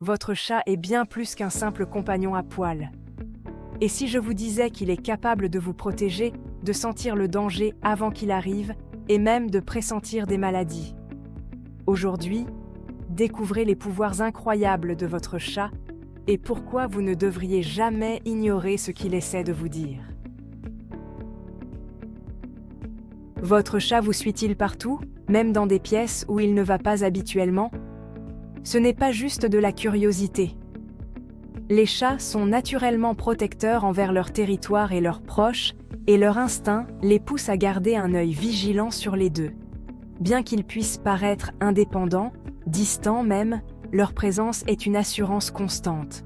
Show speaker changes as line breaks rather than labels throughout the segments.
Votre chat est bien plus qu'un simple compagnon à poil. Et si je vous disais qu'il est capable de vous protéger, de sentir le danger avant qu'il arrive, et même de pressentir des maladies? Aujourd'hui, découvrez les pouvoirs incroyables de votre chat et pourquoi vous ne devriez jamais ignorer ce qu'il essaie de vous dire. Votre chat vous suit-il partout, même dans des pièces où il ne va pas habituellement? Ce n'est pas juste de la curiosité. Les chats sont naturellement protecteurs envers leur territoire et leurs proches, et leur instinct les pousse à garder un œil vigilant sur les deux. Bien qu'ils puissent paraître indépendants, distants même, leur présence est une assurance constante.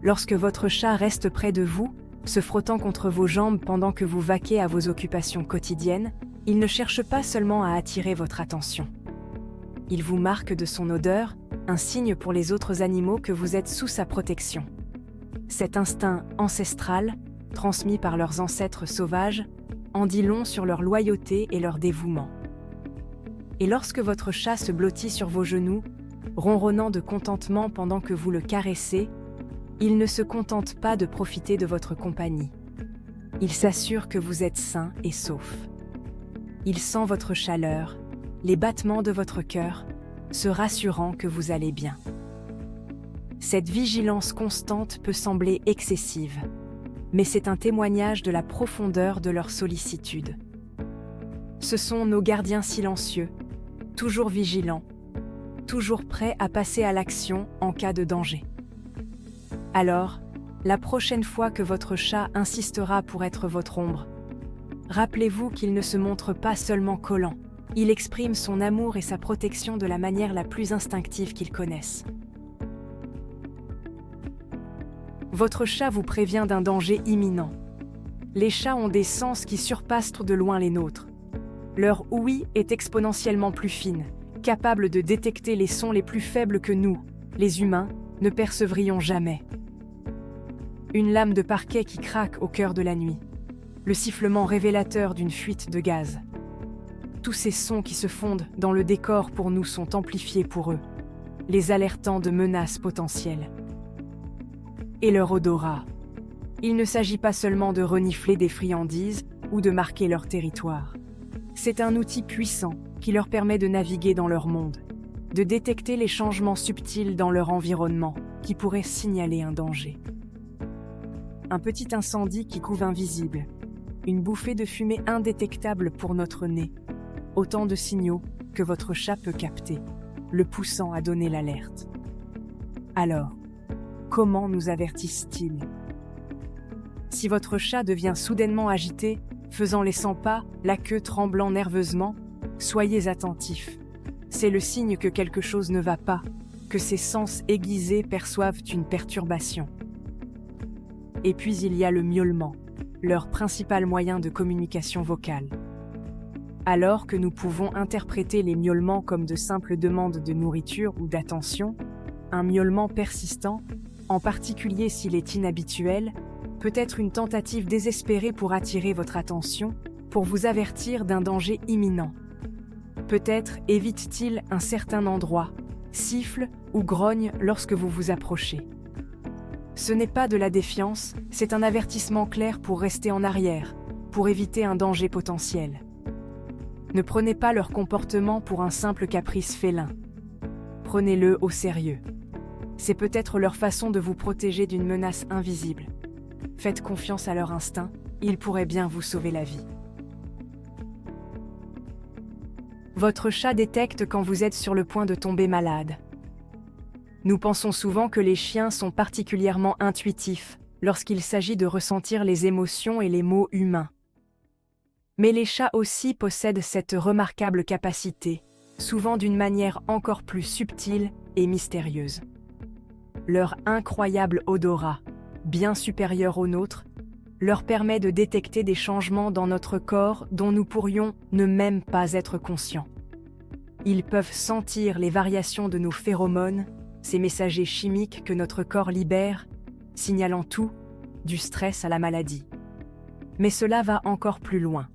Lorsque votre chat reste près de vous, se frottant contre vos jambes pendant que vous vaquez à vos occupations quotidiennes, il ne cherche pas seulement à attirer votre attention. Il vous marque de son odeur, un signe pour les autres animaux que vous êtes sous sa protection. Cet instinct ancestral, transmis par leurs ancêtres sauvages, en dit long sur leur loyauté et leur dévouement. Et lorsque votre chat se blottit sur vos genoux, ronronnant de contentement pendant que vous le caressez, il ne se contente pas de profiter de votre compagnie. Il s'assure que vous êtes sain et sauf. Il sent votre chaleur, les battements de votre cœur, se rassurant que vous allez bien. Cette vigilance constante peut sembler excessive, mais c'est un témoignage de la profondeur de leur sollicitude. Ce sont nos gardiens silencieux, toujours vigilants, toujours prêts à passer à l'action en cas de danger. Alors, la prochaine fois que votre chat insistera pour être votre ombre, rappelez-vous qu'il ne se montre pas seulement collant, il exprime son amour et sa protection de la manière la plus instinctive qu'il connaisse. Votre chat vous prévient d'un danger imminent. Les chats ont des sens qui surpassent de loin les nôtres. Leur ouïe est exponentiellement plus fine, capable de détecter les sons les plus faibles que nous, les humains, ne percevrions jamais. Une lame de parquet qui craque au cœur de la nuit, le sifflement révélateur d'une fuite de gaz. Tous ces sons qui se fondent dans le décor pour nous sont amplifiés pour eux, les alertant de menaces potentielles. Et leur odorat. Il ne s'agit pas seulement de renifler des friandises ou de marquer leur territoire. C'est un outil puissant qui leur permet de naviguer dans leur monde, de détecter les changements subtils dans leur environnement qui pourraient signaler un danger. Un petit incendie qui couve invisible, une bouffée de fumée indétectable pour notre nez, autant de signaux que votre chat peut capter, le poussant à donner l'alerte. Alors, comment nous avertissent-ils? Si votre chat devient soudainement agité, faisant les 100 pas, la queue tremblant nerveusement, soyez attentifs. C'est le signe que quelque chose ne va pas, que ses sens aiguisés perçoivent une perturbation. Et puis il y a le miaulement, leur principal moyen de communication vocale. Alors que nous pouvons interpréter les miaulements comme de simples demandes de nourriture ou d'attention, un miaulement persistant, en particulier s'il est inhabituel, peut être une tentative désespérée pour attirer votre attention, pour vous avertir d'un danger imminent. Peut-être évite-t-il un certain endroit, siffle ou grogne lorsque vous vous approchez. Ce n'est pas de la défiance, c'est un avertissement clair pour rester en arrière, pour éviter un danger potentiel. Ne prenez pas leur comportement pour un simple caprice félin. Prenez-le au sérieux. C'est peut-être leur façon de vous protéger d'une menace invisible. Faites confiance à leur instinct, ils pourraient bien vous sauver la vie. Votre chat détecte quand vous êtes sur le point de tomber malade. Nous pensons souvent que les chiens sont particulièrement intuitifs lorsqu'il s'agit de ressentir les émotions et les maux humains. Mais les chats aussi possèdent cette remarquable capacité, souvent d'une manière encore plus subtile et mystérieuse. Leur incroyable odorat, bien supérieur au nôtre, leur permet de détecter des changements dans notre corps dont nous pourrions ne même pas être conscients. Ils peuvent sentir les variations de nos phéromones, ces messagers chimiques que notre corps libère, signalant tout, du stress à la maladie. Mais cela va encore plus loin.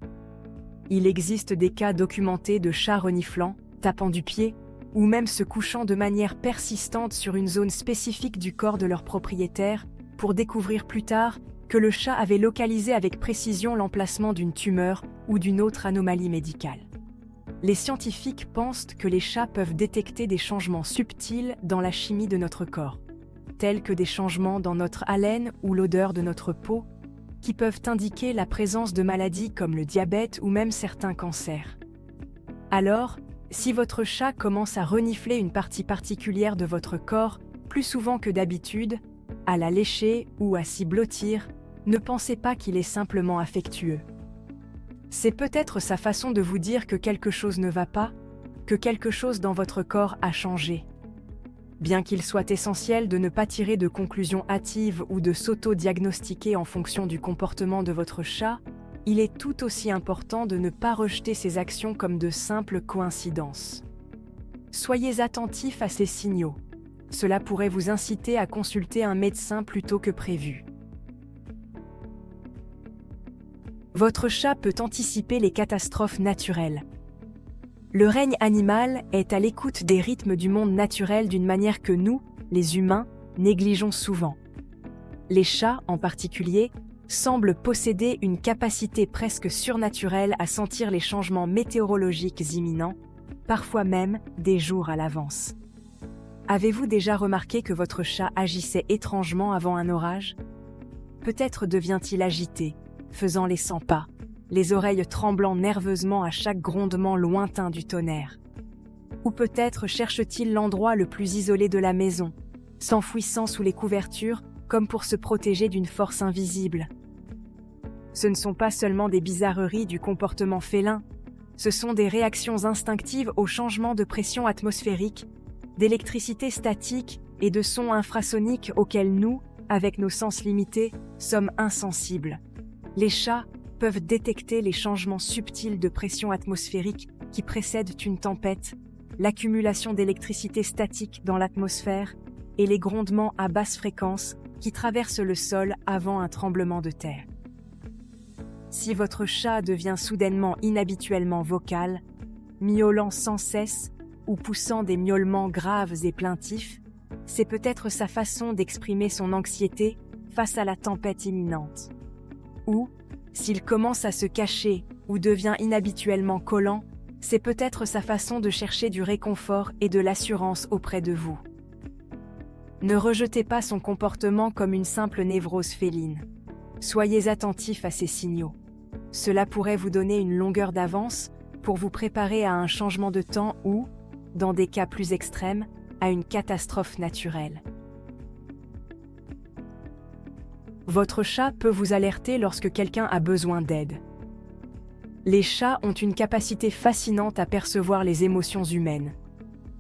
Il existe des cas documentés de chats reniflants, tapant du pied, ou même se couchant de manière persistante sur une zone spécifique du corps de leur propriétaire, pour découvrir plus tard que le chat avait localisé avec précision l'emplacement d'une tumeur ou d'une autre anomalie médicale. Les scientifiques pensent que les chats peuvent détecter des changements subtils dans la chimie de notre corps, tels que des changements dans notre haleine ou l'odeur de notre peau, qui peuvent indiquer la présence de maladies comme le diabète ou même certains cancers. Alors, si votre chat commence à renifler une partie particulière de votre corps plus souvent que d'habitude, à la lécher ou à s'y blottir, ne pensez pas qu'il est simplement affectueux. C'est peut-être sa façon de vous dire que quelque chose ne va pas, que quelque chose dans votre corps a changé. Bien qu'il soit essentiel de ne pas tirer de conclusions hâtives ou de s'auto-diagnostiquer en fonction du comportement de votre chat, il est tout aussi important de ne pas rejeter ces actions comme de simples coïncidences. Soyez attentifs à ces signaux. Cela pourrait vous inciter à consulter un médecin plus tôt que prévu. Votre chat peut anticiper les catastrophes naturelles. Le règne animal est à l'écoute des rythmes du monde naturel d'une manière que nous, les humains, négligeons souvent. Les chats, en particulier, semblent posséder une capacité presque surnaturelle à sentir les changements météorologiques imminents, parfois même des jours à l'avance. Avez-vous déjà remarqué que votre chat agissait étrangement avant un orage? Peut-être devient-il agité, faisant les 100 pas, les oreilles tremblant nerveusement à chaque grondement lointain du tonnerre. Ou peut-être cherche-t-il l'endroit le plus isolé de la maison, s'enfouissant sous les couvertures comme pour se protéger d'une force invisible. Ce ne sont pas seulement des bizarreries du comportement félin, ce sont des réactions instinctives au changement de pression atmosphérique, d'électricité statique et de sons infrasoniques auxquels nous, avec nos sens limités, sommes insensibles. Les chats peuvent détecter les changements subtils de pression atmosphérique qui précèdent une tempête, l'accumulation d'électricité statique dans l'atmosphère et les grondements à basse fréquence qui traversent le sol avant un tremblement de terre. Si votre chat devient soudainement inhabituellement vocal, miaulant sans cesse ou poussant des miaulements graves et plaintifs, c'est peut-être sa façon d'exprimer son anxiété face à la tempête imminente. Ou, s'il commence à se cacher ou devient inhabituellement collant, c'est peut-être sa façon de chercher du réconfort et de l'assurance auprès de vous. Ne rejetez pas son comportement comme une simple névrose féline. Soyez attentifs à ces signaux. Cela pourrait vous donner une longueur d'avance pour vous préparer à un changement de temps ou, dans des cas plus extrêmes, à une catastrophe naturelle. Votre chat peut vous alerter lorsque quelqu'un a besoin d'aide. Les chats ont une capacité fascinante à percevoir les émotions humaines,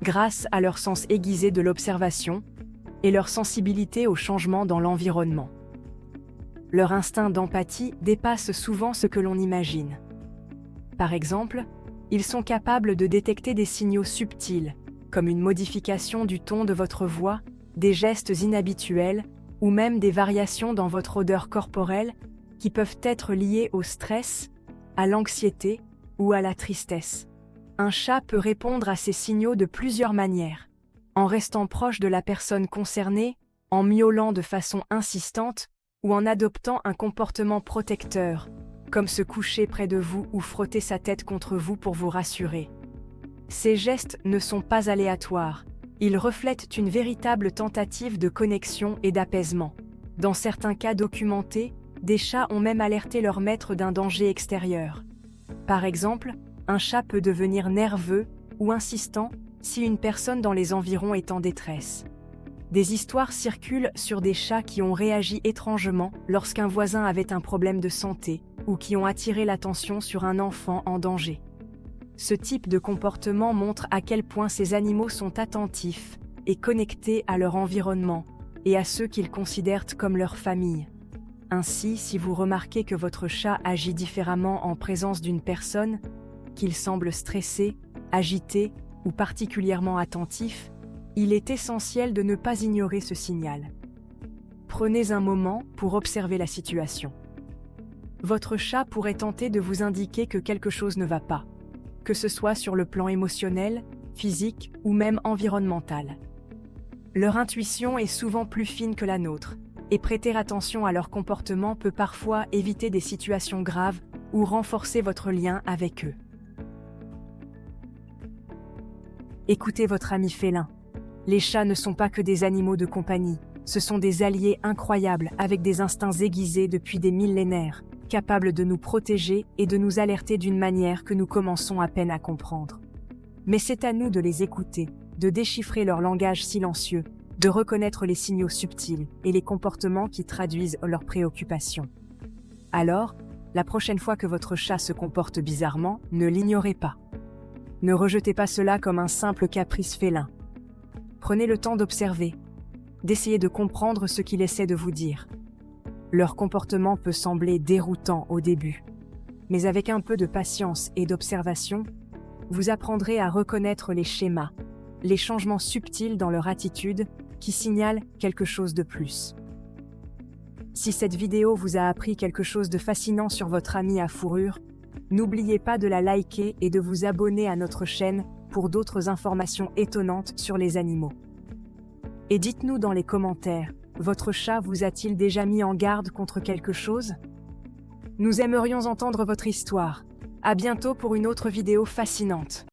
grâce à leur sens aiguisé de l'observation et leur sensibilité aux changements dans l'environnement. Leur instinct d'empathie dépasse souvent ce que l'on imagine. Par exemple, ils sont capables de détecter des signaux subtils, comme une modification du ton de votre voix, des gestes inhabituels, ou même des variations dans votre odeur corporelle qui peuvent être liées au stress, à l'anxiété ou à la tristesse. Un chat peut répondre à ces signaux de plusieurs manières, en restant proche de la personne concernée, en miaulant de façon insistante ou en adoptant un comportement protecteur, comme se coucher près de vous ou frotter sa tête contre vous pour vous rassurer. Ces gestes ne sont pas aléatoires. Ils reflètent une véritable tentative de connexion et d'apaisement. Dans certains cas documentés, des chats ont même alerté leur maître d'un danger extérieur. Par exemple, un chat peut devenir nerveux ou insistant si une personne dans les environs est en détresse. Des histoires circulent sur des chats qui ont réagi étrangement lorsqu'un voisin avait un problème de santé ou qui ont attiré l'attention sur un enfant en danger. Ce type de comportement montre à quel point ces animaux sont attentifs et connectés à leur environnement et à ceux qu'ils considèrent comme leur famille. Ainsi, si vous remarquez que votre chat agit différemment en présence d'une personne, qu'il semble stressé, agité ou particulièrement attentif, il est essentiel de ne pas ignorer ce signal. Prenez un moment pour observer la situation. Votre chat pourrait tenter de vous indiquer que quelque chose ne va pas, que ce soit sur le plan émotionnel, physique ou même environnementale. Leur intuition est souvent plus fine que la nôtre, et prêter attention à leur comportement peut parfois éviter des situations graves ou renforcer votre lien avec eux. Écoutez votre ami félin. Les chats ne sont pas que des animaux de compagnie, ce sont des alliés incroyables avec des instincts aiguisés depuis des millénaires, capables de nous protéger et de nous alerter d'une manière que nous commençons à peine à comprendre. Mais c'est à nous de les écouter, de déchiffrer leur langage silencieux, de reconnaître les signaux subtils et les comportements qui traduisent leurs préoccupations. Alors, la prochaine fois que votre chat se comporte bizarrement, ne l'ignorez pas. Ne rejetez pas cela comme un simple caprice félin. Prenez le temps d'observer, d'essayer de comprendre ce qu'il essaie de vous dire. Leur comportement peut sembler déroutant au début, mais avec un peu de patience et d'observation, vous apprendrez à reconnaître les schémas, les changements subtils dans leur attitude qui signalent quelque chose de plus. Si cette vidéo vous a appris quelque chose de fascinant sur votre ami à fourrure, n'oubliez pas de la liker et de vous abonner à notre chaîne pour d'autres informations étonnantes sur les animaux. Et dites-nous dans les commentaires, votre chat vous a-t-il déjà mis en garde contre quelque chose? Nous aimerions entendre votre histoire. À bientôt pour une autre vidéo fascinante.